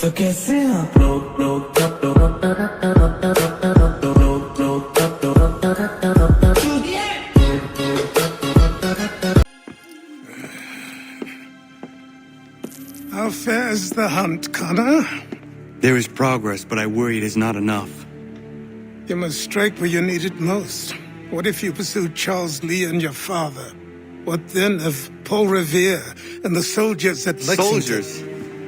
How fares the hunt, Connor? There is progress, but I worry it is not enough. You must strike where you need it most. What if you pursued Charles Lee and your father? What then of Paul Revere and the soldiers at Lexington? Soldiers?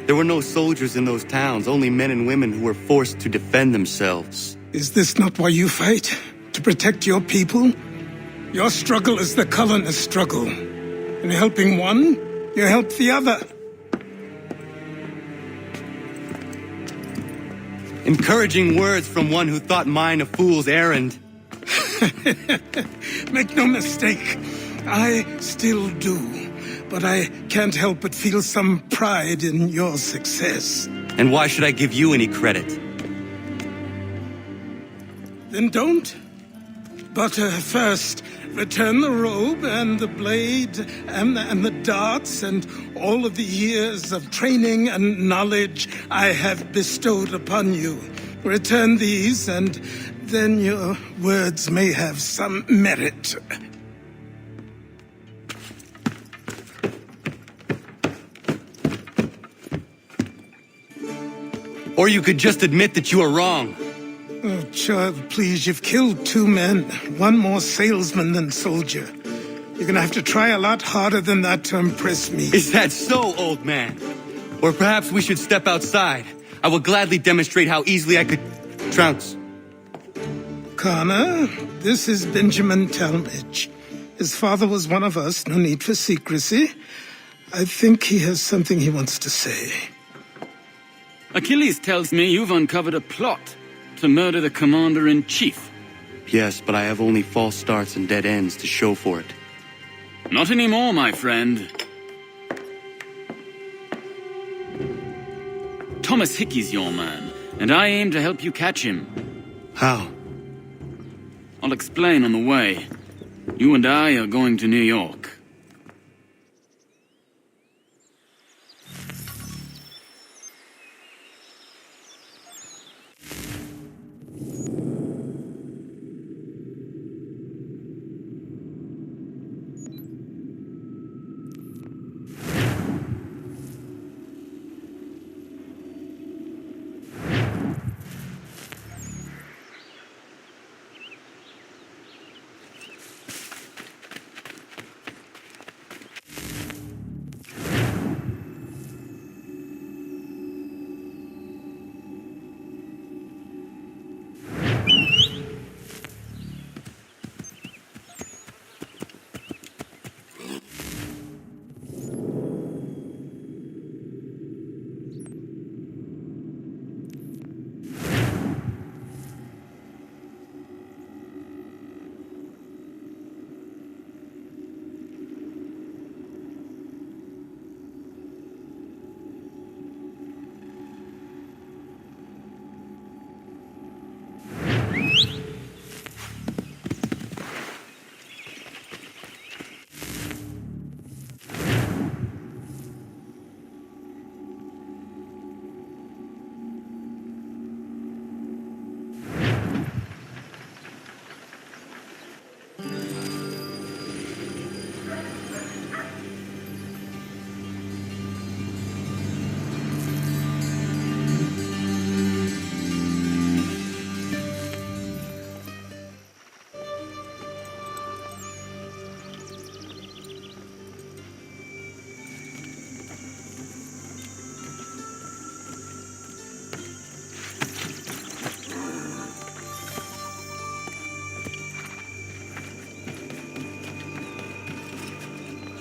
There were no soldiers in those towns, only men and women who were forced to defend themselves. Is this not why you fight? To protect your people? Your struggle is the colonist struggle. In helping one, you help the other. Encouraging words from one who thought mine a fool's errand. Make no mistake, I still do. But I can't help but feel some pride in your success. And why should I give you any credit? Then don't. But first, return the robe and the blade and the darts and all of the years of training and knowledge I have bestowed upon you. Return these, and then your words may have some merit. Or you could just admit that you are wrong. Oh, child, please, you've killed 2 men. One more salesman than soldier. You're gonna have to try a lot harder than that to impress me. Is that so, old man? Or perhaps we should step outside. I will gladly demonstrate how easily I could trounce. Connor, this is Benjamin Talmadge. His father was one of us, no need for secrecy. I think he has something he wants to say. Achilles tells me you've uncovered a plot to murder the commander-in-chief. Yes, but I have only false starts and dead ends to show for it. Not anymore, my friend. Thomas Hickey's your man, and I aim to help you catch him. How? I'll explain on the way. You and I are going to New York.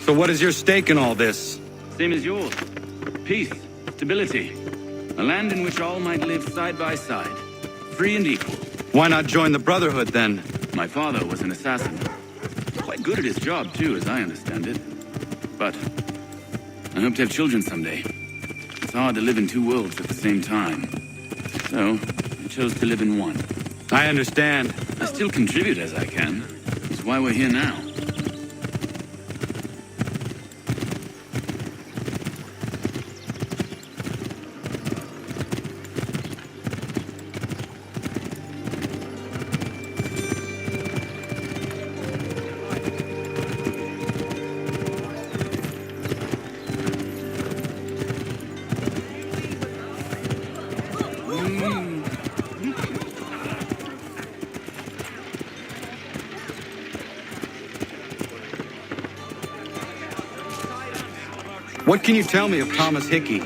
So what is your stake in all this? Same as yours. Peace, stability. A land in which all might live side by side. Free and equal. Why not join the Brotherhood, then? My father was an assassin. Quite good at his job, too, as I understand it. But I hope to have children someday. It's hard to live in 2 worlds at the same time. So, I chose to live in one. I understand. I still contribute as I can. That's why we're here now. What can you tell me of Thomas Hickey?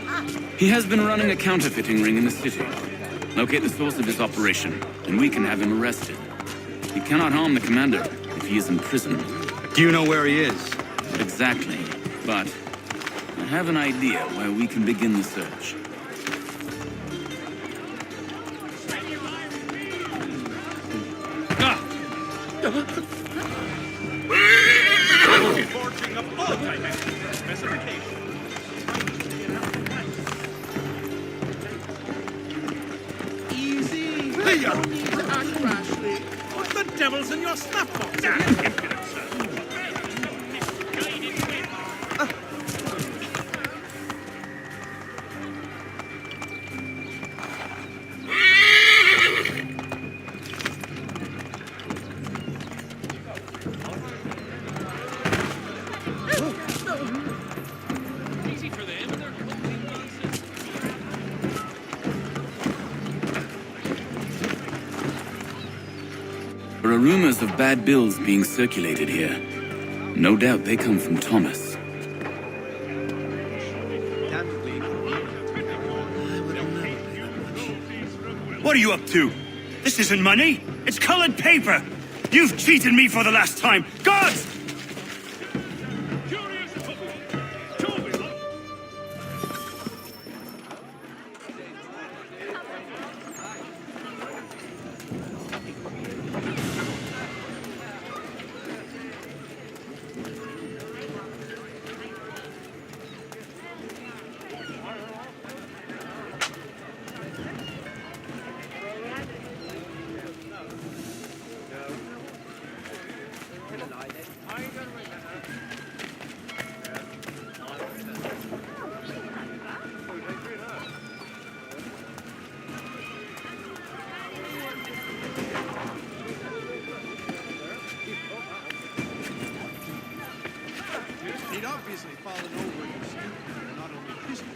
He has been running a counterfeiting ring in the city. Locate the source of his operation, and we can have him arrested. He cannot harm the commander if he is in prison. Do you know where he is? Not exactly, but I have an idea where we can begin the search. Forging of all type specifications. Easy. Hey, you need to act rashly. What the devil's in your snuff box? Impudent, sir. There are rumors of bad bills being circulated here. No doubt they come from Thomas. What are you up to? This isn't money. It's colored paper. You've cheated me for the last time. Guards! He'd obviously fallen over in his stupor and not only kissed us,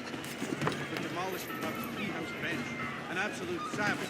but demolished the pub's tea-house bench. An absolute savage.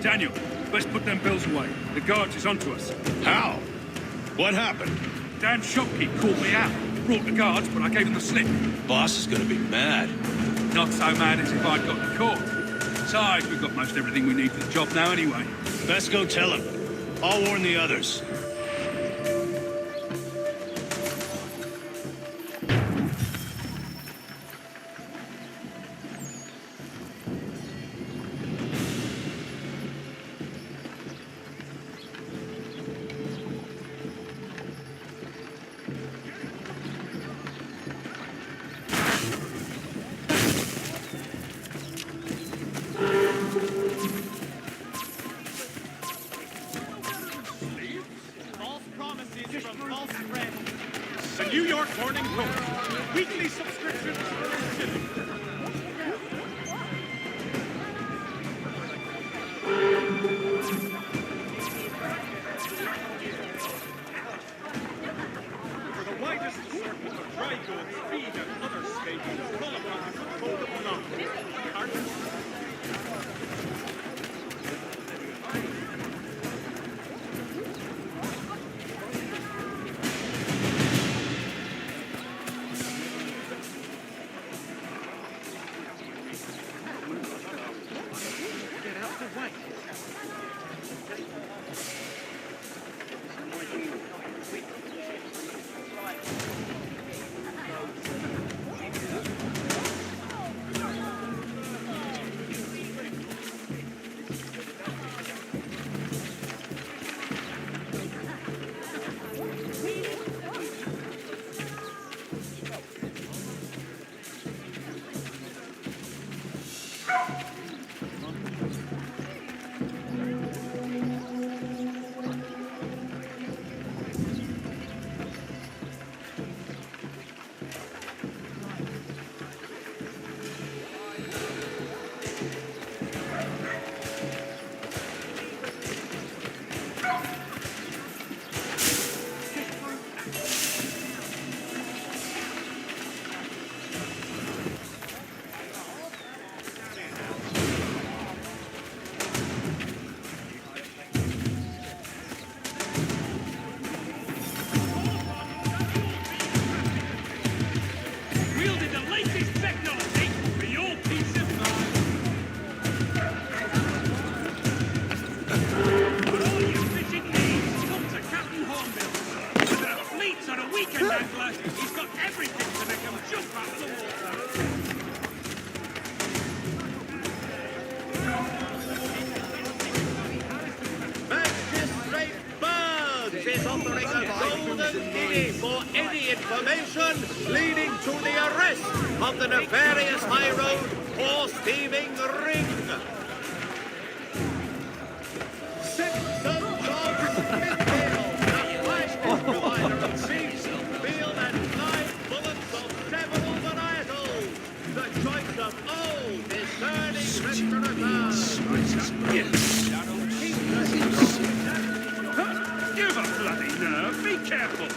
Daniel, let's put them bills away. The guards is onto us. How? What happened? Dan's shopkeep called me out. Brought the guards, but I gave him the slip. Boss is gonna be mad. Not so mad as if I'd got the court. Besides, we've got most everything we need for the job now anyway. Best go tell him. I'll warn the others. weekly subscriptions for a shilling. For the widest assortment of dry goods, feed, and other staples, call upon the code of Monopoly. Wielding the latest technology for your peace of mind. For all your fishing needs, come to Captain Hornbill's. Whether a fleet or a weekend angler, he's got everything to make them jump out of the water. Magistrate Burns is offering a golden guinea for any information leading to the arrest of the nefarious high road horse thieving ring. Symptoms of Smithfield, the fastest provider of seeds, field and live bullets of several varietals. The choice of old, discerning restaurateurs. You've a bloody nerve. Be careful.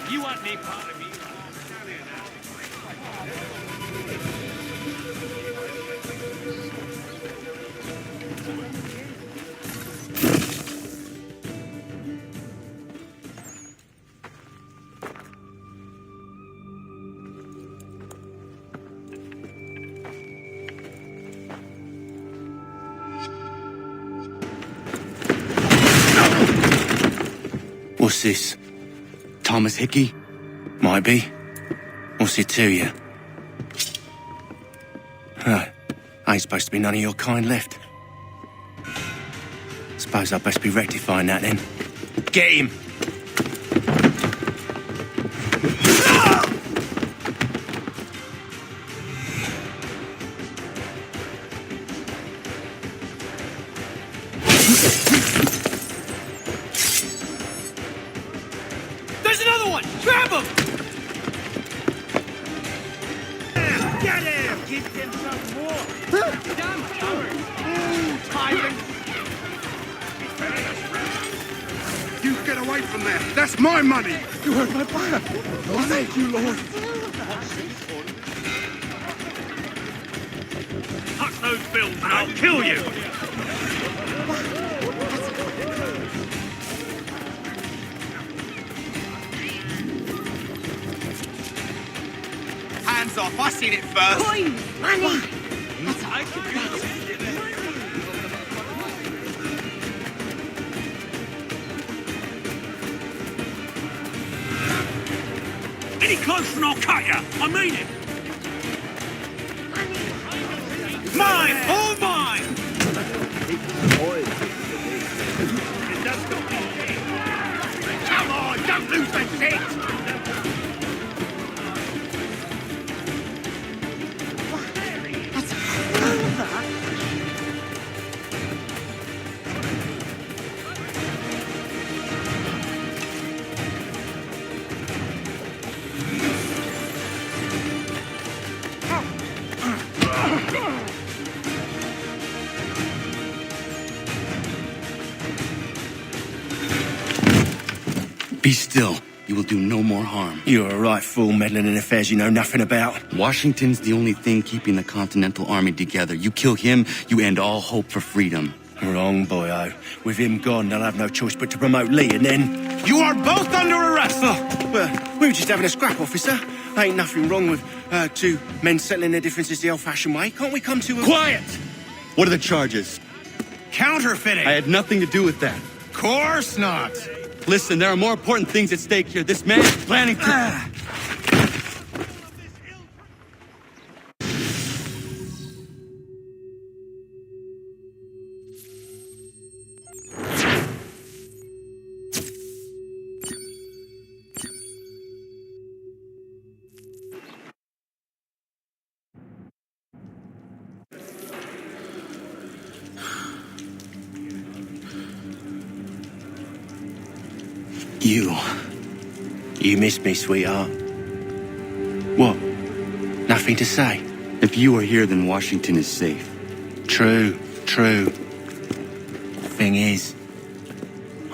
You want me part of me? What's this? Thomas Hickey? Might be. What's it to you? Ain't supposed to be none of your kind left. Suppose I'd best be rectifying that then. Get him! There's another one! Grab him! Get him! Give him some more! Damn coward! Tyrant! You get away from there. That's my money. You heard my buyer. Oh, thank you, Lord. Touch those bills and I'll kill you! Hands off, I seen it first. Coin! Money! Any closer and I'll cut you! I mean it! Mine! All mine! lose my shit! Be still. You will do no more harm. You're a right fool meddling in affairs you know nothing about. Washington's the only thing keeping the Continental Army together. You kill him, you end all hope for freedom. Wrong, boyo. With him gone, they'll have no choice but to promote Lee, and then... You are both under arrest! Oh, well, we were just having a scrap, officer. Ain't nothing wrong with two men settling their differences the old-fashioned way. Can't we come to a... Quiet! What are the charges? Counterfeiting! I had nothing to do with that. Course not! Listen, there are more important things at stake here. This man is planning to... You miss me, sweetheart. What? Nothing to say? If you are here, then Washington is safe. True. Thing is,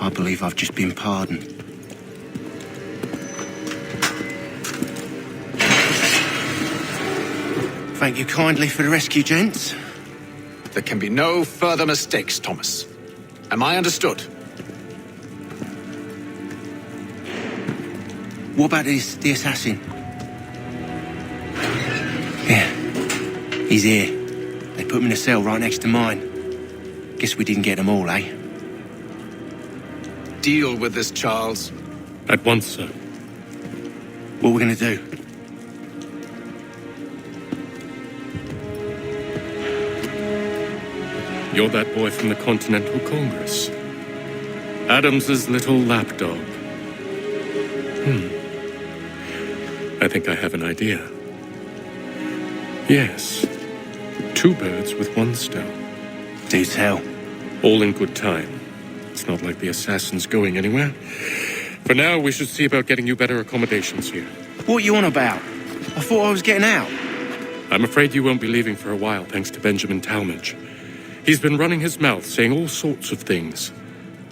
I believe I've just been pardoned. Thank you kindly for the rescue, gents. There can be no further mistakes, Thomas. Am I understood? What about the assassin? Yeah, he's here. They put him in a cell right next to mine. Guess we didn't get them all, eh? Deal with this, Charles. At once, sir. What are we gonna do? You're that boy from the Continental Congress. Adams's little lapdog. I think I have an idea. Yes. 2 birds with 1 stone. Do tell. All in good time. It's not like the assassin's going anywhere. For now, we should see about getting you better accommodations here. What are you on about? I thought I was getting out. I'm afraid you won't be leaving for a while, thanks to Benjamin Talmadge. He's been running his mouth, saying all sorts of things.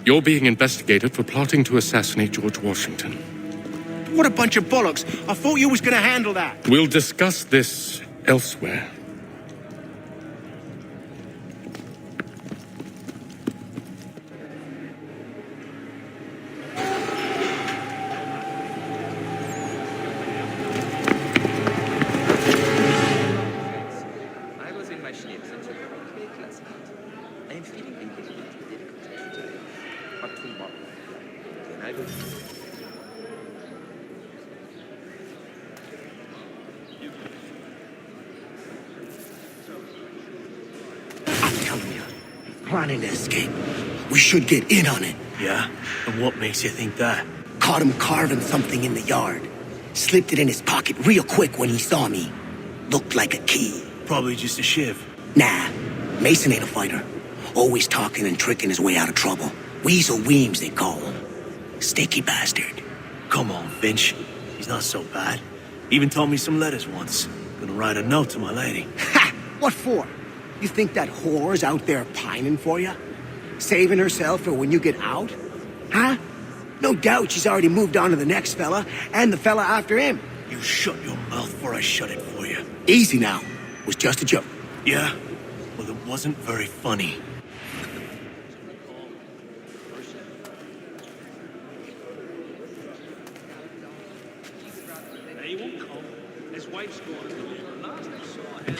You're being investigated for plotting to assassinate George Washington. What a bunch of bollocks. I thought you was gonna handle that. We'll discuss this elsewhere. Planning to escape. We should get in on it. Yeah? And what makes you think that? Caught him carving something in the yard. Slipped it in his pocket real quick when he saw me. Looked like a key. Probably just a shiv. Nah, Mason ain't a fighter. Always talking and tricking his way out of trouble. Weasel Weems, they call him. Sticky bastard. Come on, Finch. He's not so bad. Even told me some letters once. Gonna write a note to my lady. Ha! What for? You think that whore's out there pining for you? Saving herself for when you get out? Huh? No doubt she's already moved on to the next fella, and the fella after him. You shut your mouth before I shut it for you. Easy now. It was just a joke. Yeah? Well, it wasn't very funny. He won't come. His wife's gone. Last I saw him,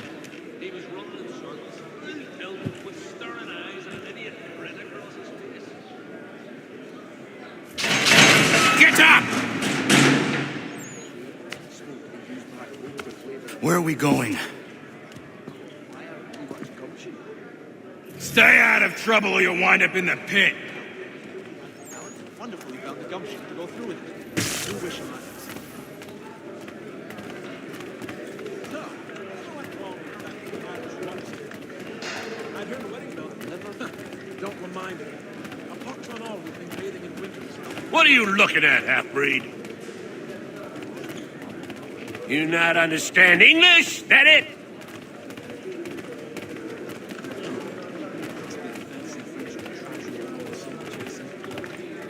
he was running in circles, really filled with staring eyes and an idiot grin across his face. Get up! Where are we going? Stay out of trouble or you'll wind up in the pit. Wonderful you found the gum gumption to go through with it. I do wish him luck. So, I don't know what's wrong with that matters. I'd heard the wedding bells deliver. Don't remind me. A pox on all who've been bathing in winter snow. What are you looking at, half-breed? You not understand English? That it?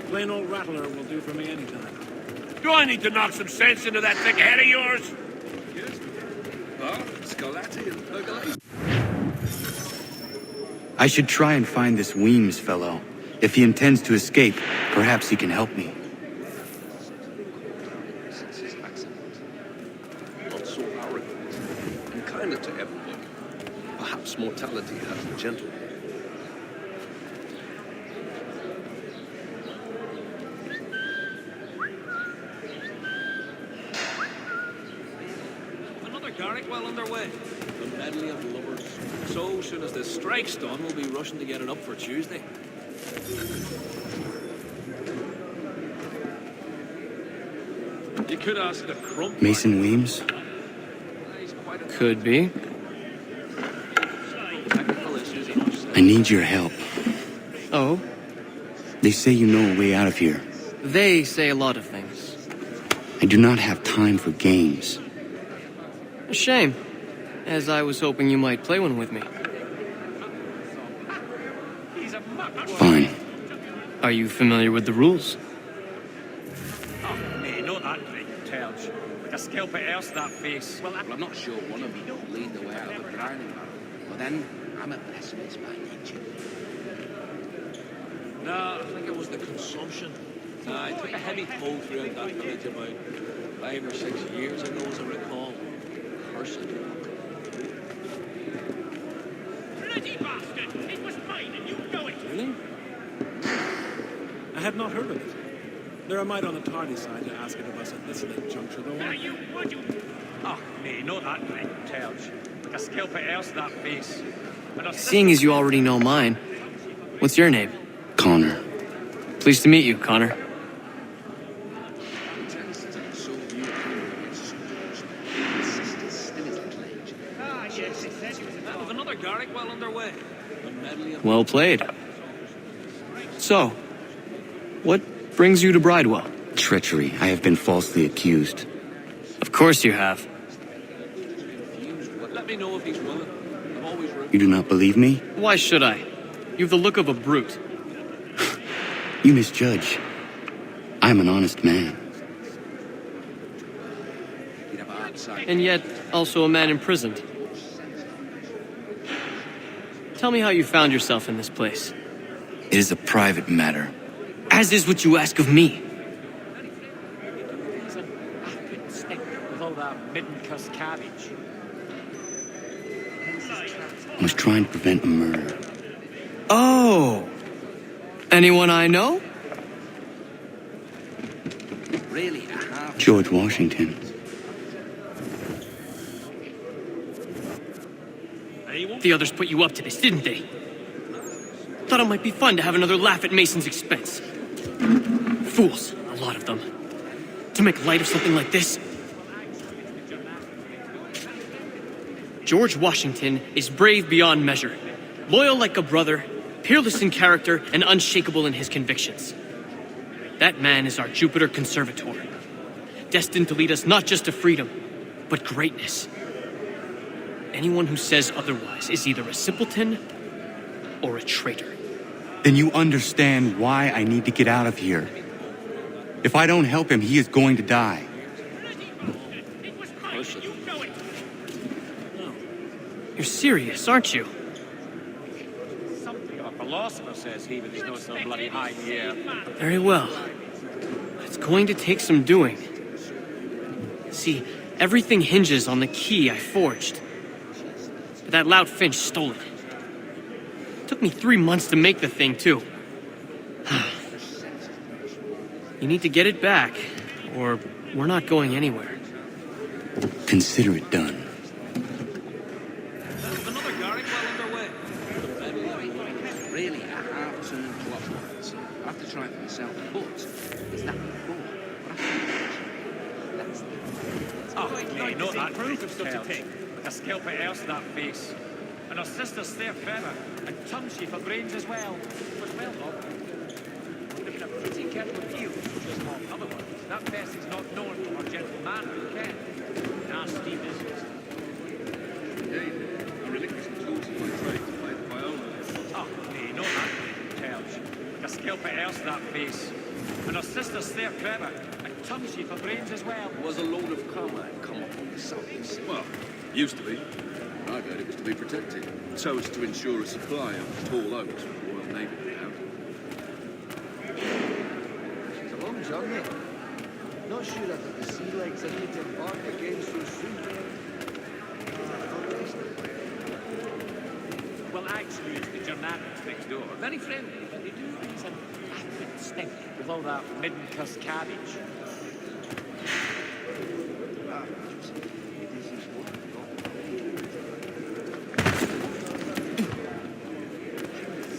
Plain old rattler will do for me anytime. Do I need to knock some sense into that thick head of yours? I should try and find this Weems fellow. If he intends to escape, perhaps he can help me. Not so arrogant, and kinder to everybody. Perhaps mortality has the gentle. Another Garrick well underway. The medley of lovers. So soon as the strike's done, we'll be rushing to get it up for Tuesday. You could ask the crump. Mason Weems? Could be. I need your help. Oh? They say you know a way out of here. They say a lot of things. I do not have time for games. A shame, as I was hoping you might play one with me. Fine. Are you familiar with the rules? Oh, nay, not that great, Terge. Like a scalp at else that face. Well, I'm not sure one of you don't lead the way out of a drowning barrel. But then, I'm a pessimist by nature. No, I think it was the consumption. I took a heavy toll throughout that village about 5 or 6 years ago, as I recall. Cursed. Bloody bastard! It was mine and you know it! Really? I had not heard of it. There am I on the tardy side to ask it of us at this late juncture, though. Now you would you? Oh, nay, not that great, Terge. Like a scalp at else that face. Seeing as you already know mine, what's your name? Connor. Pleased to meet you, Connor. That was another Garrick well underway. The medley of Well played. So, what brings you to Bridewell? Treachery. I have been falsely accused. Of course you have. Let me know if he's willing. I'm always room. You do not believe me? Why should I? You've the look of a brute. You misjudge. I am an honest man. And yet, also a man imprisoned. Tell me how you found yourself in this place. It is a private matter. As is what you ask of me. With all that midden-cuss cabbage. I was trying to prevent a murder. Oh! Anyone I know? Really, I have. George Washington. The others put you up to this, didn't they? Thought it might be fun to have another laugh at Mason's expense. Fools, a lot of them. To make light of something like this. George Washington is brave beyond measure, loyal like a brother, peerless in character, and unshakable in his convictions. That man is our Jupiter Conservator, destined to lead us not just to freedom, but greatness. Anyone who says otherwise is either a simpleton or a traitor. Then you understand why I need to get out of here. If I don't help him, he is going to die. You're serious, aren't you? Something of a philosopher says he, but he's not so bloody high in the air. Very well. It's going to take some doing. See, everything hinges on the key I forged. But that lout Finch stole it. Took me 3 months to make the thing, too. You need to get it back, or we're not going anywhere. Consider it done. Another Garrick well underway. Really, I have turned clockwise. I have to try it for myself, but is that like to see proof of such a thing. Like a scalp at else that face. And her sister's there forever, and tongue she for brains as well. But well, Bob, would have been a pretty kettle of eels, just not otherwise. That person's not known for her gentle manner, Ken. Nasty business. Indeed. I relinquished the tools of my trade to play the viola. Oh, nay, not that tells. Like a scalp at else that face. And her sister's there forever, and tongue she for brains as well. Was a load of combat come up on the Southern Sea? Well, used to be. I heard it was to be protected, so as to ensure a supply of tall oaks for the Royal Navy to out. It's a long journey. Not sure I think the sea legs are need to embark again so soon. Well, actually, it's the Germanics next door. Very friendly, but they do things an acrid stink with all that midden-cuss cabbage.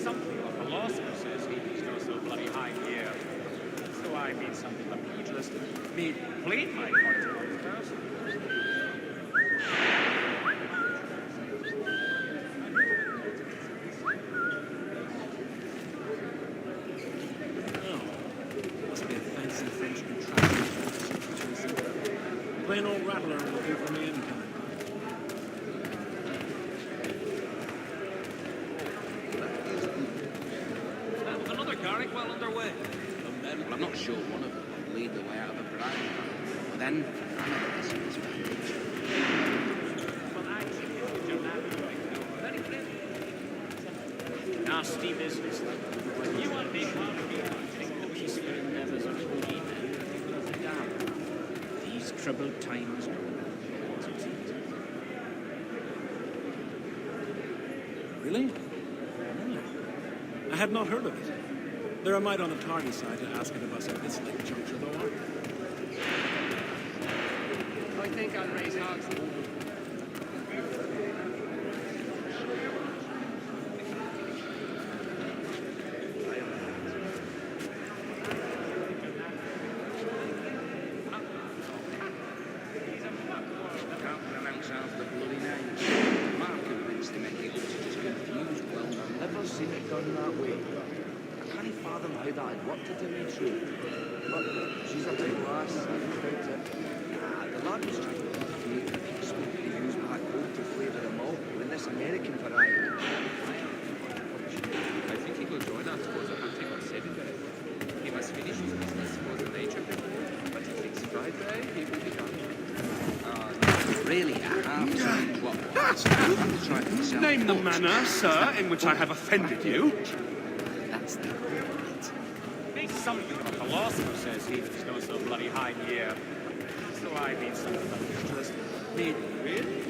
Something a philosopher says he's not so bloody high here. So I mean something a pugilist made plain my part to one person. Must be a fancy French contraption. Plain old rattler will do for me anytime. Another carrick well underway. Well, I'm not sure one of them will lead the way out of a bride. But then, I'm at a disadvantage. Well, actually, it's the Germanics next door. Very friendly. Nasty business. You want me part of me watching the peaceful endeavours of holy men. Damn. These troubled times. Really? I had not heard of it. They're a mite on the tardy side to ask it of us at this late juncture, though, aren't they? I think I'll raise hogs. Can't pronounce half the bloody names. Mark convinced they make it up to just confused. Well, I've never seen it done that way. I can't fathom how that'd work to tell you the truth. But she's a big lass, I know about it. The lad was trying to create a peaceful to use black gold to flavour them all when this American variety. I think he will join us for the hunting on Saturday. He must finish his business for the nature before, but he thinks Friday he will be done. Really, I have to. What? Name the manner, sir, in which I have offended you. That's the point. Maybe something a philosopher says he's not so bloody high here. So I mean something a pugilist made. Really?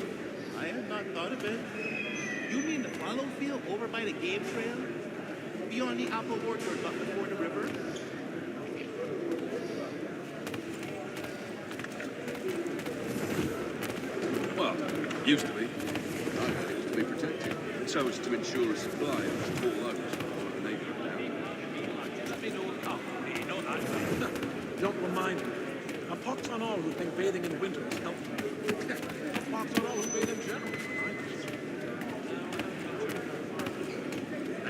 I had not thought of it. You mean the fallow field over by the game trail? Beyond the apple orchard but before the river? Well, used to be. I heard it was to be protected, so as to ensure a supply of tall oaks for the Royal Navy to out. Let me know. Oh, they know that. Don't remind me. A pox on all who think bathing in winter is helpful. A pox on all who bathe in general,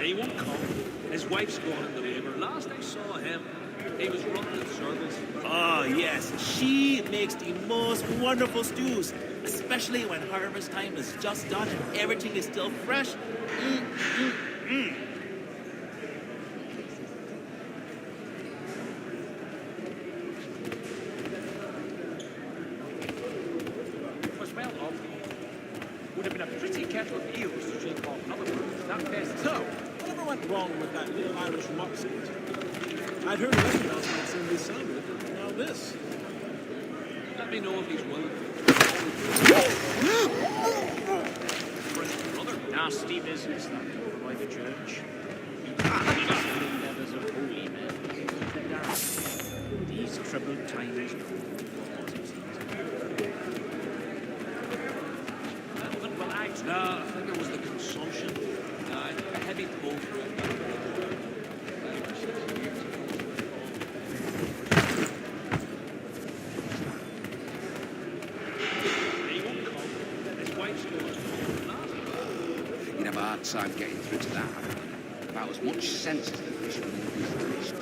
He won't come. His wife's gone into labour. Last I saw him, he was running in circles. Oh, yes. She makes the most wonderful stews, especially when harvest time is just done and everything is still fresh. Was well off. Would have been a pretty kettle of eels to shake off other words. That best. So, whatever went wrong with that little Irish mop skit? I'd heard everything else might seem to be sounded, but now this. Let me know if he's willing. Brother, nasty business that by the church. Endeavours of holy men. These troubled times. Well, actually, no, I think it was the consumption. A heavy pull through it. outside getting through to that. About as much sense as the fishermen these days.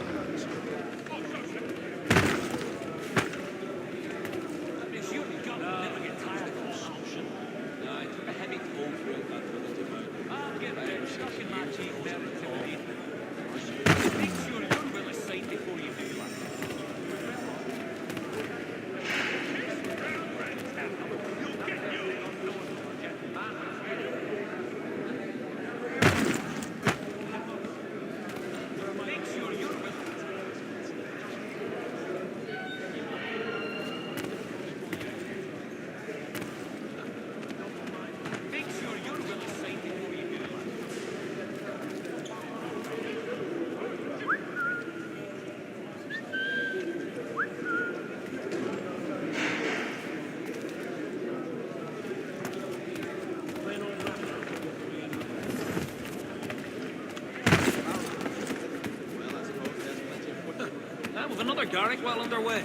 Another Garrick well underway.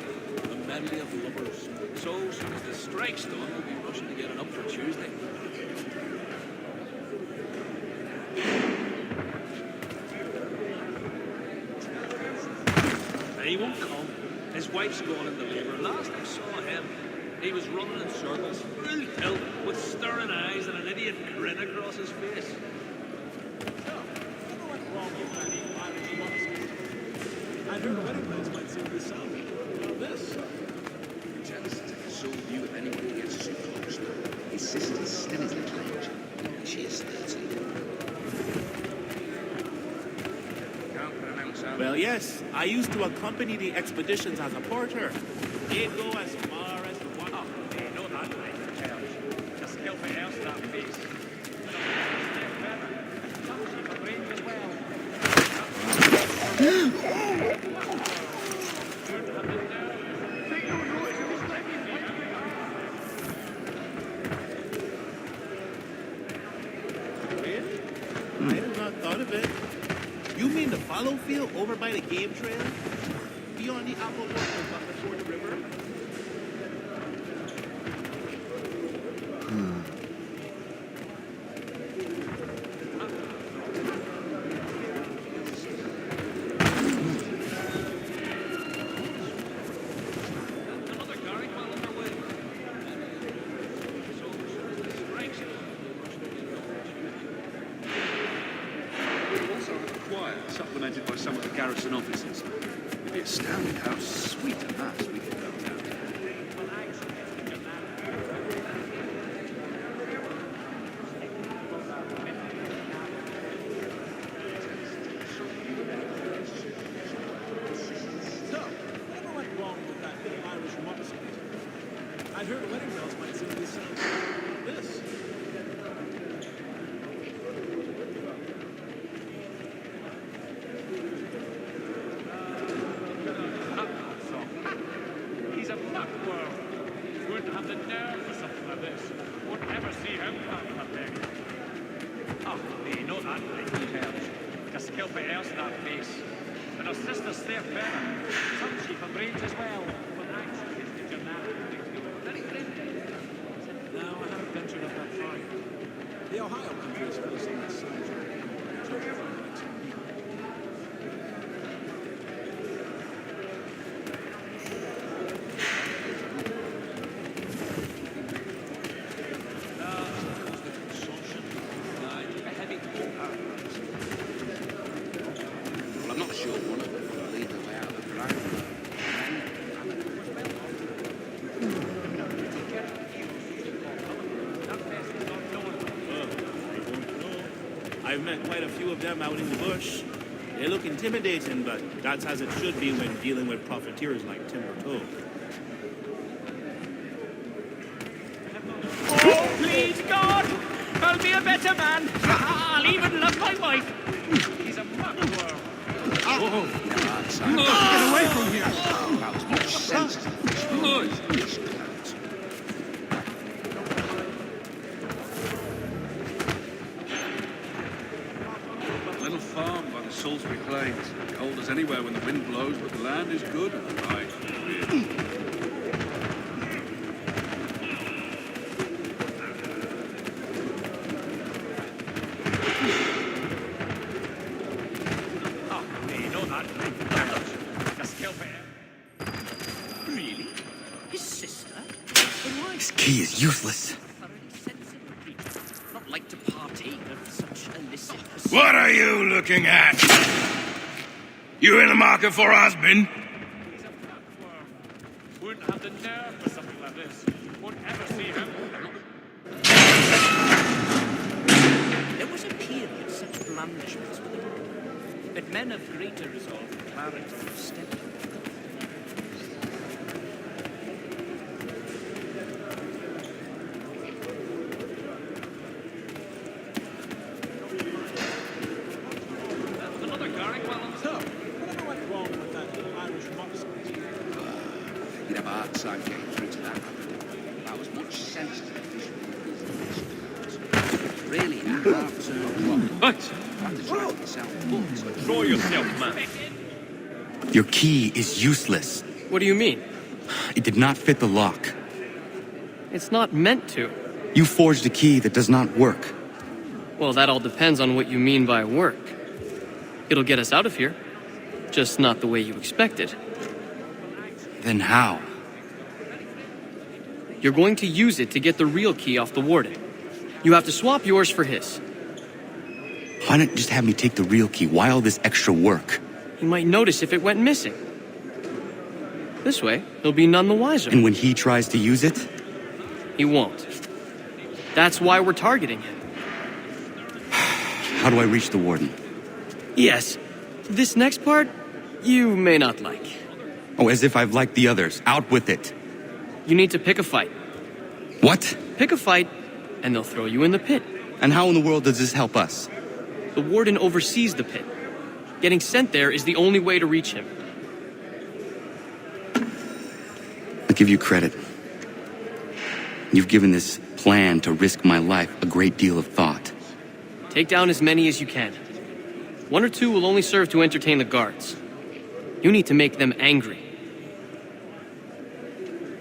A medley of lubbers. So soon as the strike's done, we'll be rushing to get it up for Tuesday. He won't come. His wife's gone into labour. Last I saw him, he was running in circles, full tilt, with staring eyes and an idiot grin across his face. I heard the wedding plans might soon be sound. This. Just so view if anybody gets too close. His sister's still in the cage. She is 13. Can't pronounce her. Well, yes, I used to accompany the expeditions as a porter. They'd go as far as the water. Oh, they know that, mate. Charles. Just kill for else that face. I had not thought of it. You mean the follow field over by the game trail? Beyond the apple orchard but before the river? Supplemented by some of the garrison officers. You'd be astounded how sweet a mass we can go down. So, whatever went wrong with that little Irish motorcycle? I heard the wedding bells might soon be sound. This. He's a muckworm. Wouldn't have the nerve for something like this. Won't ever see him come up there. Oh, they know that, like Charles. Just kill for else that face. And her sister's there better. Some she for brains as well. But actually, it's the journal. Very friendly. No, I haven't ventured up that far yet. The Ohio country is full of some of the signs. Well, I'm not sure one of them will lead the way out of the ground. I've met quite a few of them out in the bush. They look intimidating, but that's as it should be when dealing with profiteers like Tim or Toe. Oh, please, God! I'll be a better man. I'll even love my wife. He's a muckworm. Get away from here! About as much sense as the fishermen. Little farm by the Salisbury Plains. Cold as anywhere when the wind blows, but the land is good and the ride weird. Really? His sister? This key is useless. Not like to partake of such illicit. What are you looking at? You in the market for a husband? Wouldn't have the nerve for something like this. Won't ever see him. There was a period such blandishments were the rule, but men of greater resolve and clarity have stepped up. Another garlic while on the top. Whatever went wrong with that Irish mobster? You'd have a hard time getting through to that. About as much sense as the fish will. Really, a half-turn clock. What? Have to try yourself, but Control yourself, man. Your key is useless. What do you mean? It did not fit the lock. It's not meant to. You forged a key that does not work. Well, that all depends on what you mean by work. It'll get us out of here. Just not the way you expected. Then how? You're going to use it to get the real key off the warden. You have to swap yours for his. Why not just have me take the real key? Why all this extra work? You might notice if it went missing. This way, he'll be none the wiser. And when he tries to use it? He won't. That's why we're targeting him. How do I reach the warden? Yes. This next part, you may not like. Oh, as if I've liked the others. Out with it. You need to pick a fight. What? Pick a fight, and they'll throw you in the pit. And how in the world does this help us? The warden oversees the pit. Getting sent there is the only way to reach him. I'll give you credit. You've given this plan to risk my life a great deal of thought. Take down as many as you can. 1 or 2 will only serve to entertain the guards. You need to make them angry.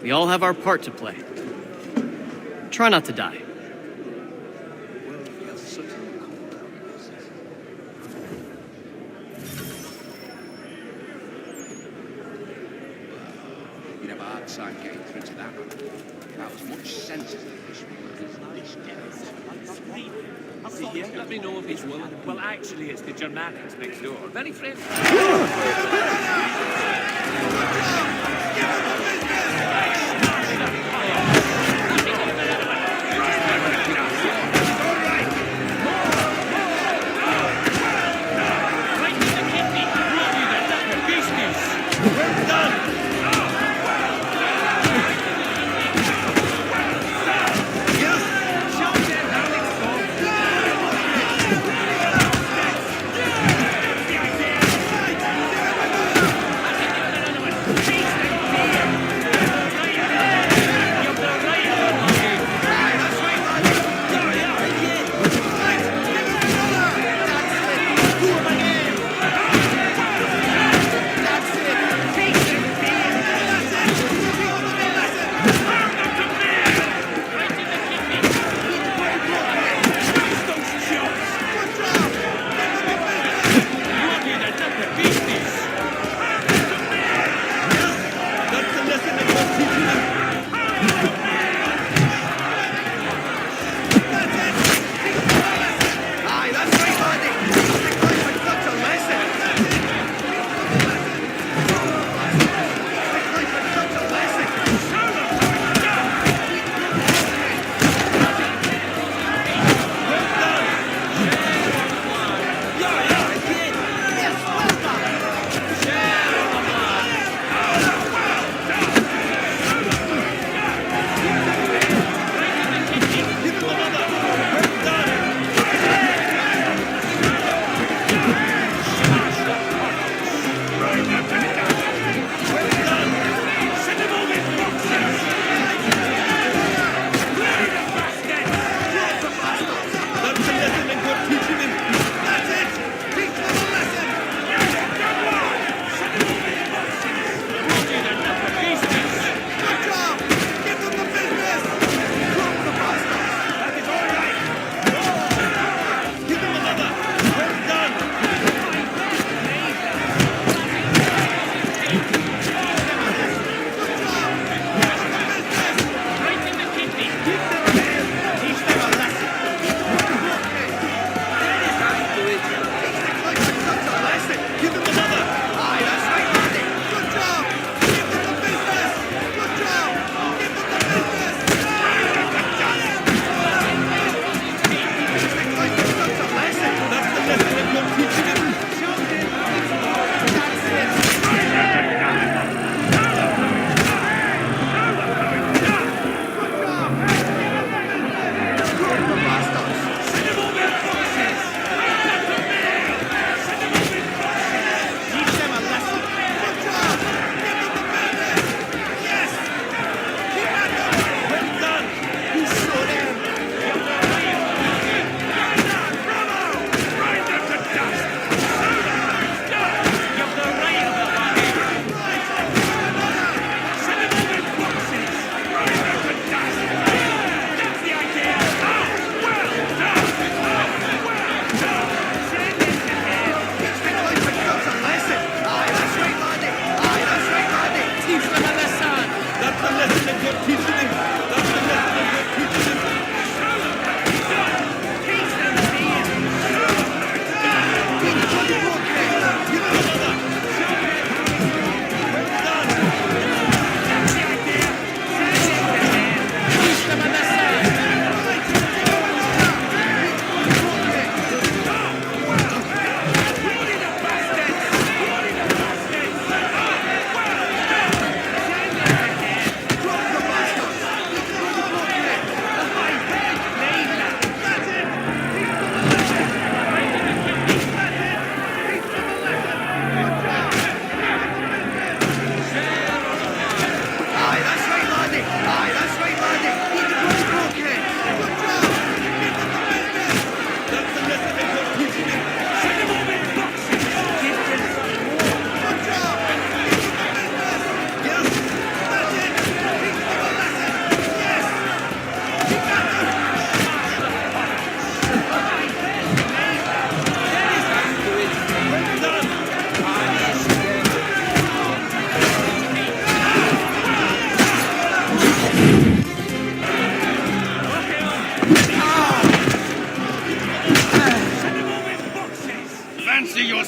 We all have our part to play. Try not to die. you'd have a hard time getting through to that. About as much sense as the fish will. Is he here? Let me know if he's willing. Well, actually, it's the Germanics next door. Very friendly.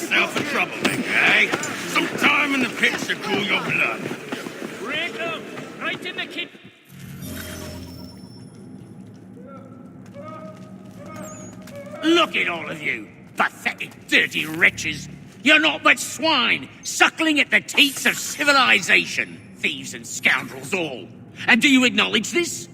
yourself a troublemaker, eh? Some time in the pits to cool your blood. Break them! Right in the kid. Look at all of you, pathetic, dirty wretches. You're not but swine, suckling at the teats of civilization. Thieves and scoundrels all. And do you acknowledge this?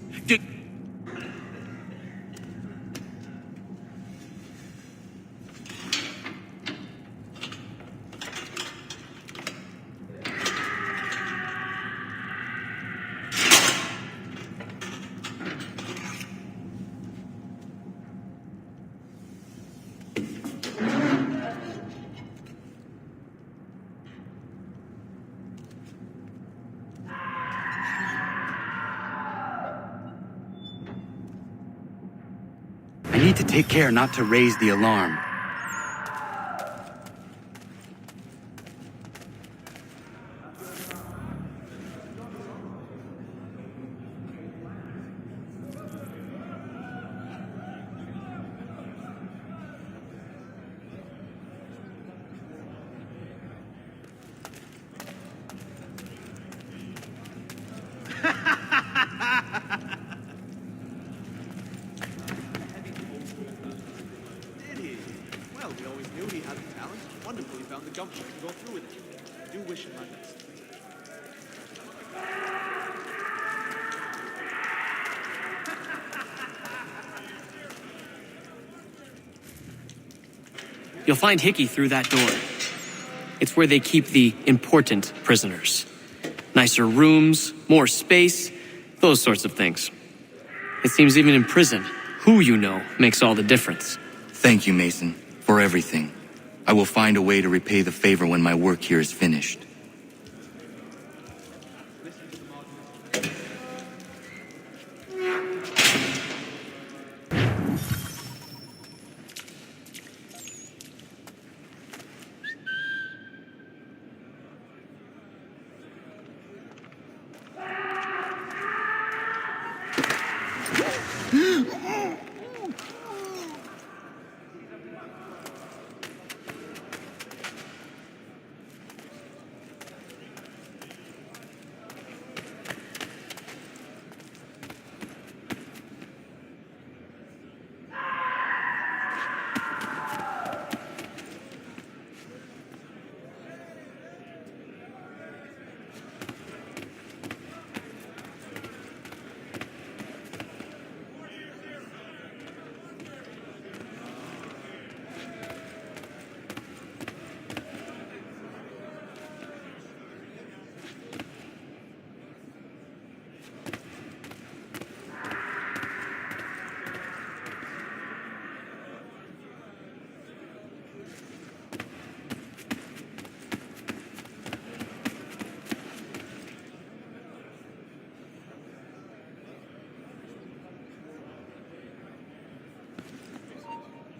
I need to take care not to raise the alarm. Well, we always knew he had the talent. Wonderful he found the gumption to go through with it. I do wish him my best. You'll find Hickey through that door. It's where they keep the important prisoners. Nicer rooms, more space, those sorts of things. It seems even in prison, who you know makes all the difference. Thank you, Mason, for everything. I will find a way to repay the favor when my work here is finished.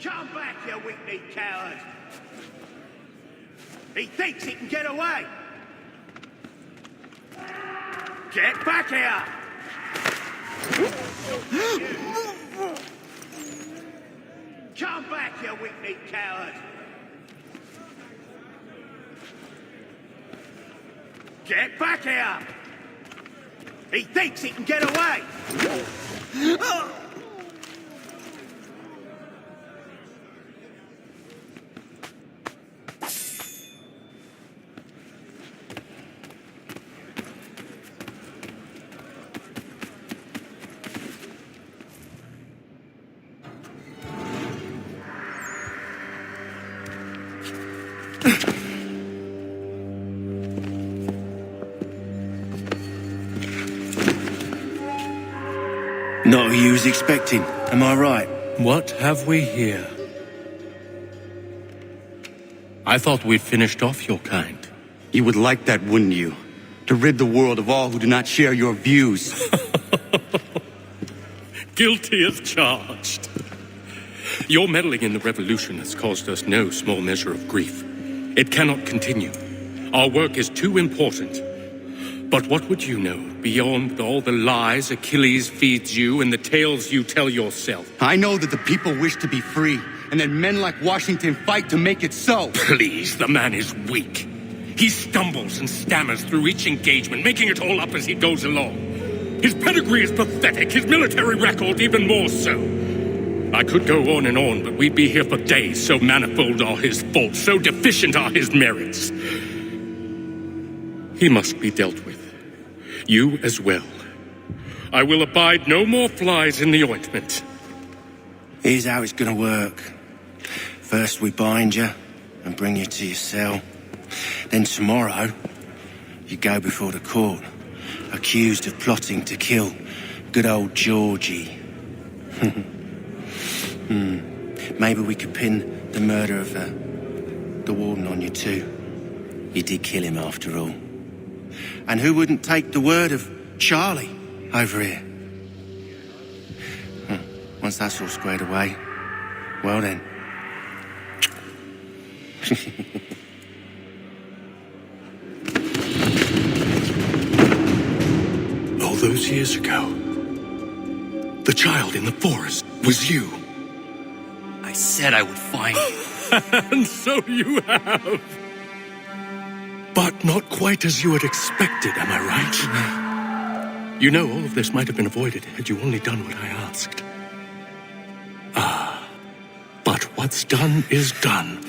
Come back, you weak-kneed coward! He thinks he can get away! Get back here! Come back, you weak-kneed coward! Get back here! He thinks he can get away! Not who you was expecting, am I right? What have we here? I thought we'd finished off your kind. You would like that, wouldn't you? To rid the world of all who do not share your views. Guilty as charged. Your meddling in the revolution has caused us no small measure of grief. It cannot continue. Our work is too important. But what would you know beyond all the lies Achilles feeds you and the tales you tell yourself? I know that the people wish to be free, and then men like Washington fight to make it so. Please, the man is weak. He stumbles and stammers through each engagement, making it all up as he goes along. His pedigree is pathetic, his military record even more so. I could go on and on, but we'd be here for days, so manifold are his faults, so deficient are his merits. He must be dealt with. You as well. I will abide no more flies in the ointment. Here's how it's gonna work. First we bind you and bring you to your cell. Then tomorrow, you go before the court, accused of plotting to kill good old Georgie. Maybe we could pin the murder of the warden on you too. You did kill him after all. And who wouldn't take the word of Charlie over here? Once that's all squared away, well then. All those years ago, the child in the forest was you. I said I would find you. And so you have. But not quite as you had expected, am I right? You know, all of this might have been avoided had you only done what I asked. But what's done is done.